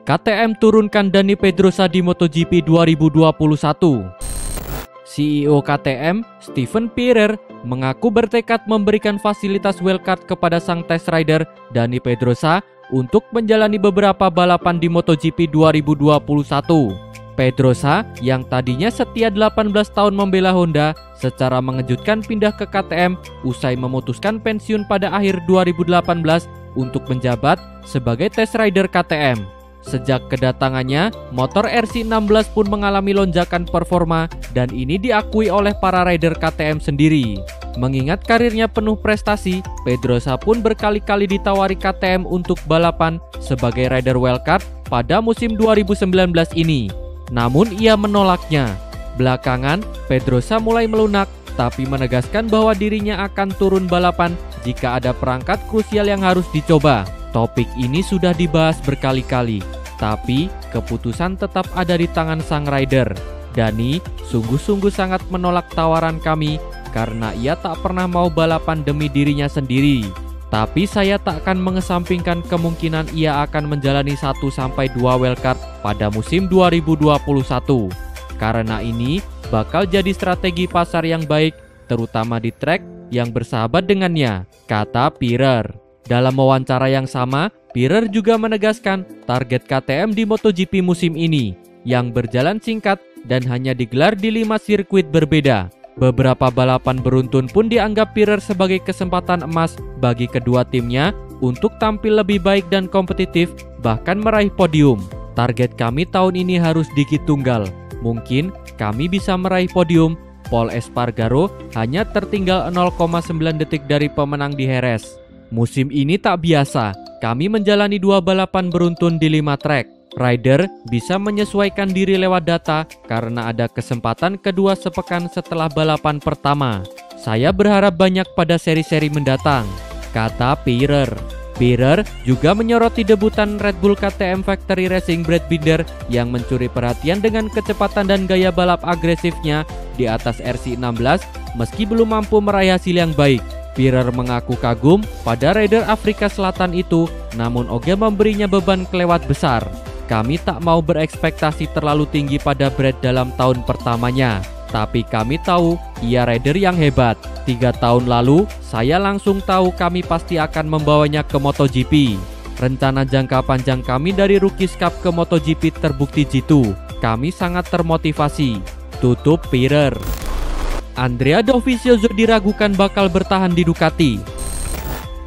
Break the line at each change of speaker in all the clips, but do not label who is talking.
KTM turunkan Dani Pedrosa di MotoGP 2021. CEO KTM, Steven Pierer, mengaku bertekad memberikan fasilitas wildcard kepada sang test rider Dani Pedrosa untuk menjalani beberapa balapan di MotoGP 2021. Pedrosa yang tadinya setia 18 tahun membela Honda secara mengejutkan pindah ke KTM usai memutuskan pensiun pada akhir 2018 untuk menjabat sebagai test rider KTM. Sejak kedatangannya, motor RC16 pun mengalami lonjakan performa dan ini diakui oleh para rider KTM sendiri. Mengingat karirnya penuh prestasi, Pedrosa pun berkali-kali ditawari KTM untuk balapan sebagai rider wildcard pada musim 2019 ini. Namun ia menolaknya. Belakangan, Pedrosa mulai melunak, tapi menegaskan bahwa dirinya akan turun balapan jika ada perangkat krusial yang harus dicoba. Topik ini sudah dibahas berkali-kali, tapi keputusan tetap ada di tangan sang rider. Dani sungguh-sungguh sangat menolak tawaran kami karena ia tak pernah mau balapan demi dirinya sendiri. Tapi saya tak akan mengesampingkan kemungkinan ia akan menjalani 1-2 wildcard pada musim 2021. Karena ini bakal jadi strategi pasar yang baik, terutama di trek yang bersahabat dengannya, kata Pierer. Dalam wawancara yang sama, Pierer juga menegaskan target KTM di MotoGP musim ini yang berjalan singkat dan hanya digelar di 5 sirkuit berbeda. Beberapa balapan beruntun pun dianggap Pierer sebagai kesempatan emas bagi kedua timnya untuk tampil lebih baik dan kompetitif, bahkan meraih podium. Target kami tahun ini harus Gigi tunggal. Mungkin kami bisa meraih podium. Pol Espargaro hanya tertinggal 0,9 detik dari pemenang di Jerez. Musim ini tak biasa, kami menjalani 2 balapan beruntun di 5 trek. Rider bisa menyesuaikan diri lewat data karena ada kesempatan kedua sepekan setelah balapan pertama. Saya berharap banyak pada seri-seri mendatang, kata Pierer. Pierer juga menyoroti debutan Red Bull KTM Factory Racing Brad Binder yang mencuri perhatian dengan kecepatan dan gaya balap agresifnya di atas RC16 meski belum mampu meraih hasil yang baik. Pierer mengaku kagum pada rider Afrika Selatan itu, namun Ogier memberinya beban kelewat besar. Kami tak mau berekspektasi terlalu tinggi pada Brad dalam tahun pertamanya, tapi kami tahu ia rider yang hebat. 3 tahun lalu, saya langsung tahu kami pasti akan membawanya ke MotoGP. Rencana jangka panjang kami dari Rookies Cup ke MotoGP terbukti jitu. Kami sangat termotivasi, tutup Pierer. Andrea Dovizioso diragukan bakal bertahan di Ducati.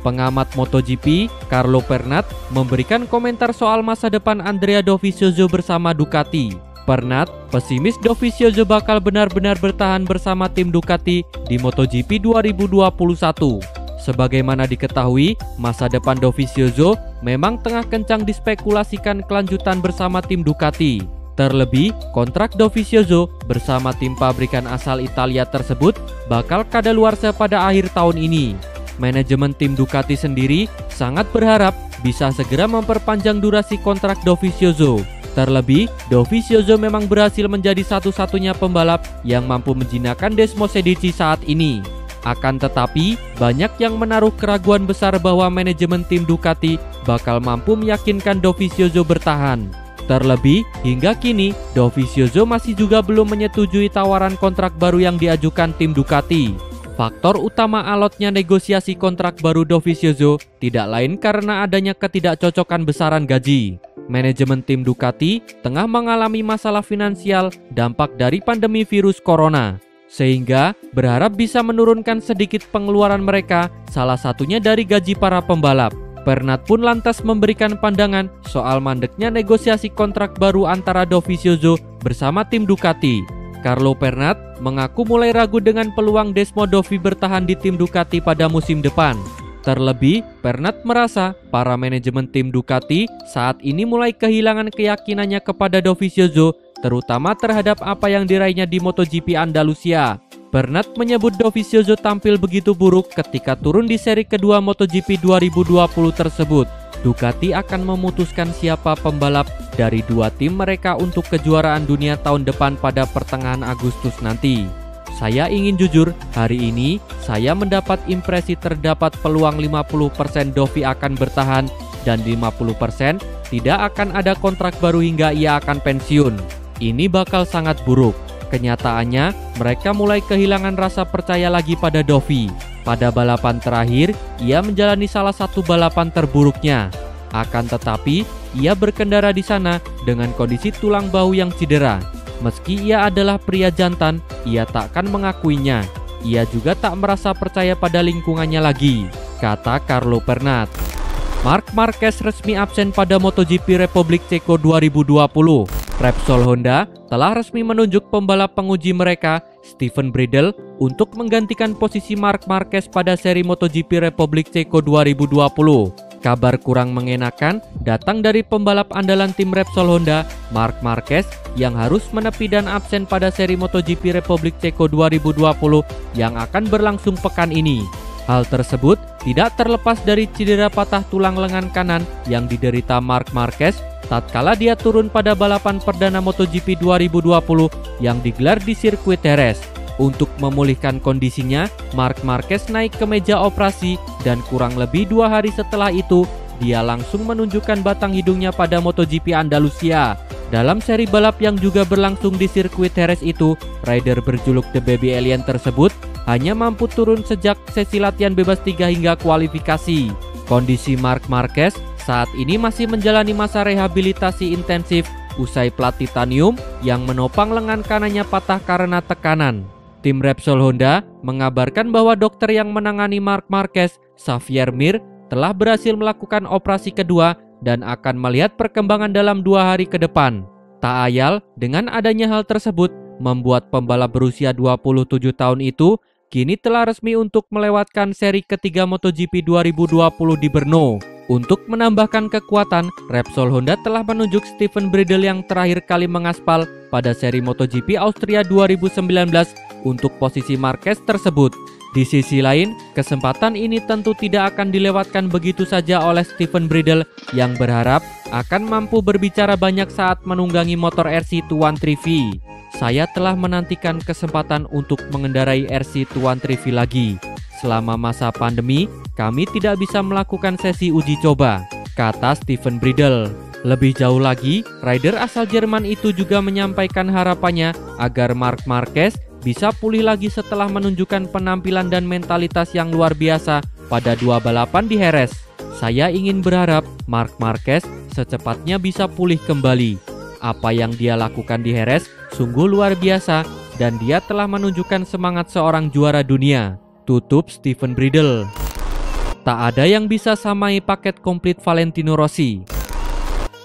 Pengamat MotoGP, Carlo Pernat, memberikan komentar soal masa depan Andrea Dovizioso bersama Ducati. Pernat pesimis Dovizioso bakal benar-benar bertahan bersama tim Ducati di MotoGP 2021. Sebagaimana diketahui, masa depan Dovizioso memang tengah kencang dispekulasikan kelanjutan bersama tim Ducati. Terlebih, kontrak Dovizioso bersama tim pabrikan asal Italia tersebut bakal kadaluarsa pada akhir tahun ini. Manajemen tim Ducati sendiri sangat berharap bisa segera memperpanjang durasi kontrak Dovizioso. Terlebih, Dovizioso memang berhasil menjadi satu-satunya pembalap yang mampu menjinakkan Desmosedici saat ini. Akan tetapi, banyak yang menaruh keraguan besar bahwa manajemen tim Ducati bakal mampu meyakinkan Dovizioso bertahan. Terlebih, hingga kini, Dovizioso masih juga belum menyetujui tawaran kontrak baru yang diajukan tim Ducati. Faktor utama alotnya negosiasi kontrak baru Dovizioso tidak lain karena adanya ketidakcocokan besaran gaji. Manajemen tim Ducati tengah mengalami masalah finansial dampak dari pandemi virus corona, sehingga berharap bisa menurunkan sedikit pengeluaran mereka, salah satunya dari gaji para pembalap. Pernat pun lantas memberikan pandangan soal mandeknya negosiasi kontrak baru antara Dovizioso bersama tim Ducati. Carlo Pernat mengaku mulai ragu dengan peluang Desmo Dovi bertahan di tim Ducati pada musim depan. Terlebih, Pernat merasa para manajemen tim Ducati saat ini mulai kehilangan keyakinannya kepada Dovizioso, terutama terhadap apa yang diraihnya di MotoGP Andalusia. Pernat menyebut Dovizioso tampil begitu buruk ketika turun di seri kedua MotoGP 2020 tersebut. Ducati akan memutuskan siapa pembalap dari 2 tim mereka untuk kejuaraan dunia tahun depan pada pertengahan Agustus nanti. Saya ingin jujur, hari ini saya mendapat impresi terdapat peluang 50% Dovi akan bertahan dan 50% tidak akan ada kontrak baru hingga ia akan pensiun. Ini bakal sangat buruk. Kenyataannya, mereka mulai kehilangan rasa percaya lagi pada Dovi. Pada balapan terakhir, ia menjalani salah satu balapan terburuknya. Akan tetapi, ia berkendara di sana dengan kondisi tulang bahu yang cedera. Meski ia adalah pria jantan, ia takkan mengakuinya. Ia juga tak merasa percaya pada lingkungannya lagi, kata Carlo Pernat. Marc Marquez resmi absen pada MotoGP Republik Ceko 2020. Repsol Honda telah resmi menunjuk pembalap penguji mereka, Steven Bridle, untuk menggantikan posisi Marc Marquez pada seri MotoGP Republik Ceko 2020. Kabar kurang mengenakan datang dari pembalap andalan tim Repsol Honda, Marc Marquez, yang harus menepi dan absen pada seri MotoGP Republik Ceko 2020 yang akan berlangsung pekan ini. Hal tersebut tidak terlepas dari cedera patah tulang lengan kanan yang diderita Marc Marquez tatkala dia turun pada balapan perdana MotoGP 2020 yang digelar di sirkuit Jerez. Untuk memulihkan kondisinya, Marc Marquez naik ke meja operasi dan kurang lebih 2 hari setelah itu, dia langsung menunjukkan batang hidungnya pada MotoGP Andalusia. Dalam seri balap yang juga berlangsung di sirkuit Jerez itu, rider berjuluk The Baby Alien tersebut hanya mampu turun sejak sesi latihan bebas 3 hingga kualifikasi. Kondisi Marc Marquez saat ini masih menjalani masa rehabilitasi intensif usai plat titanium yang menopang lengan kanannya patah karena tekanan. Tim Repsol Honda mengabarkan bahwa dokter yang menangani Marc Marquez, Xavier Mir, telah berhasil melakukan operasi kedua dan akan melihat perkembangan dalam 2 hari ke depan. Tak ayal, dengan adanya hal tersebut, membuat pembalap berusia 27 tahun itu kini telah resmi untuk melewatkan seri ketiga MotoGP 2020 di Brno. Untuk menambahkan kekuatan, Repsol Honda telah menunjuk Steven Bridle yang terakhir kali mengaspal pada seri MotoGP Austria 2019 untuk posisi Marquez tersebut. Di sisi lain, kesempatan ini tentu tidak akan dilewatkan begitu saja oleh Steven Bridle yang berharap akan mampu berbicara banyak saat menunggangi motor RC213V. Saya telah menantikan kesempatan untuk mengendarai RC213V lagi. Selama masa pandemi, kami tidak bisa melakukan sesi uji coba, kata Steven Bridle. Lebih jauh lagi, rider asal Jerman itu juga menyampaikan harapannya agar Marc Marquez bisa pulih lagi setelah menunjukkan penampilan dan mentalitas yang luar biasa pada 2 balapan di Jerez. Saya ingin berharap Marc Marquez secepatnya bisa pulih kembali. Apa yang dia lakukan di Jerez sungguh luar biasa dan dia telah menunjukkan semangat seorang juara dunia, tutup Steven Bridle. Tak ada yang bisa samai paket komplit Valentino Rossi.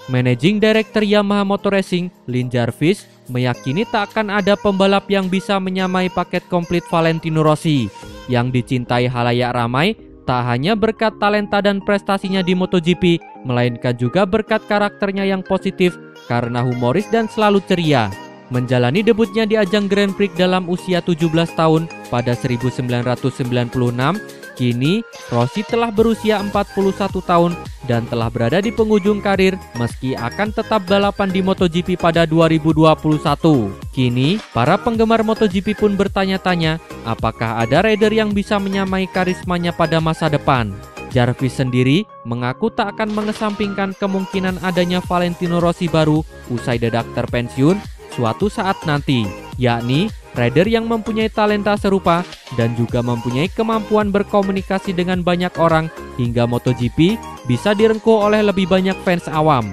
Managing Director Yamaha Motor Racing, Lin Jarvis, meyakini tak akan ada pembalap yang bisa menyamai paket komplit Valentino Rossi. Yang dicintai halayak ramai tak hanya berkat talenta dan prestasinya di MotoGP, melainkan juga berkat karakternya yang positif karena humoris dan selalu ceria. Menjalani debutnya di ajang Grand Prix dalam usia 17 tahun pada 1996, kini Rossi telah berusia 41 tahun dan telah berada di penghujung karir meski akan tetap balapan di MotoGP pada 2021. Kini, para penggemar MotoGP pun bertanya-tanya apakah ada rider yang bisa menyamai karismanya pada masa depan. Jarvis sendiri mengaku tak akan mengesampingkan kemungkinan adanya Valentino Rossi baru usai dedak terpensiun suatu saat nanti, yakni rider yang mempunyai talenta serupa dan juga mempunyai kemampuan berkomunikasi dengan banyak orang hingga MotoGP bisa direngkuh oleh lebih banyak fans awam.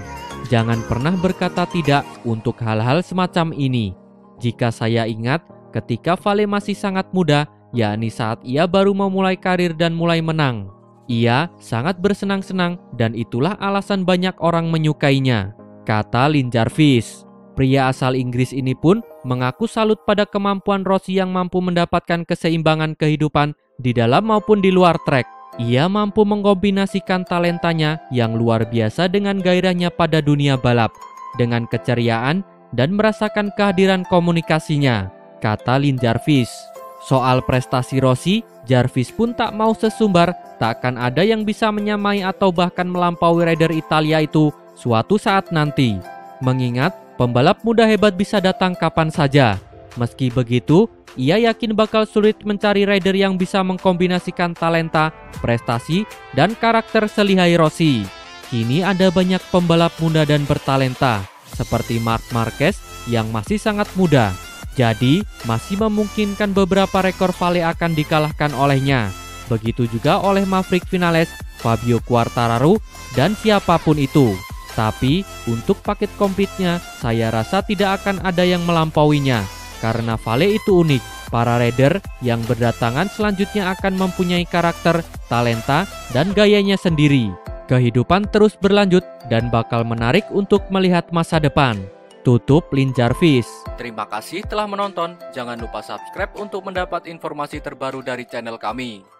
Jangan pernah berkata tidak untuk hal-hal semacam ini. Jika saya ingat, ketika Vale masih sangat muda, yakni saat ia baru memulai karir dan mulai menang. Ia sangat bersenang-senang dan itulah alasan banyak orang menyukainya, kata Lin Jarvis. Pria asal Inggris ini pun mengaku salut pada kemampuan Rossi yang mampu mendapatkan keseimbangan kehidupan di dalam maupun di luar trek. Ia mampu mengkombinasikan talentanya yang luar biasa dengan gairahnya pada dunia balap, dengan keceriaan dan merasakan kehadiran komunikasinya, kata Lin Jarvis. Soal prestasi Rossi, Jarvis pun tak mau sesumbar, tak akan ada yang bisa menyamai atau bahkan melampaui rider Italia itu suatu saat nanti. Mengingat pembalap muda hebat bisa datang kapan saja. Meski begitu, ia yakin bakal sulit mencari rider yang bisa mengkombinasikan talenta, prestasi, dan karakter selihai Rossi. Kini ada banyak pembalap muda dan bertalenta, seperti Marc Marquez yang masih sangat muda. Jadi, masih memungkinkan beberapa rekor Vale akan dikalahkan olehnya. Begitu juga oleh Maverick Vinales, Fabio Quartararo, dan siapapun itu. Tapi, untuk paket komplitnya, saya rasa tidak akan ada yang melampauinya. Karena Vale itu unik, para rider yang berdatangan selanjutnya akan mempunyai karakter, talenta, dan gayanya sendiri. Kehidupan terus berlanjut dan bakal menarik untuk melihat masa depan. Tutup Lin Jarvis. Terima kasih telah menonton. Jangan lupa subscribe untuk mendapat informasi terbaru dari channel kami.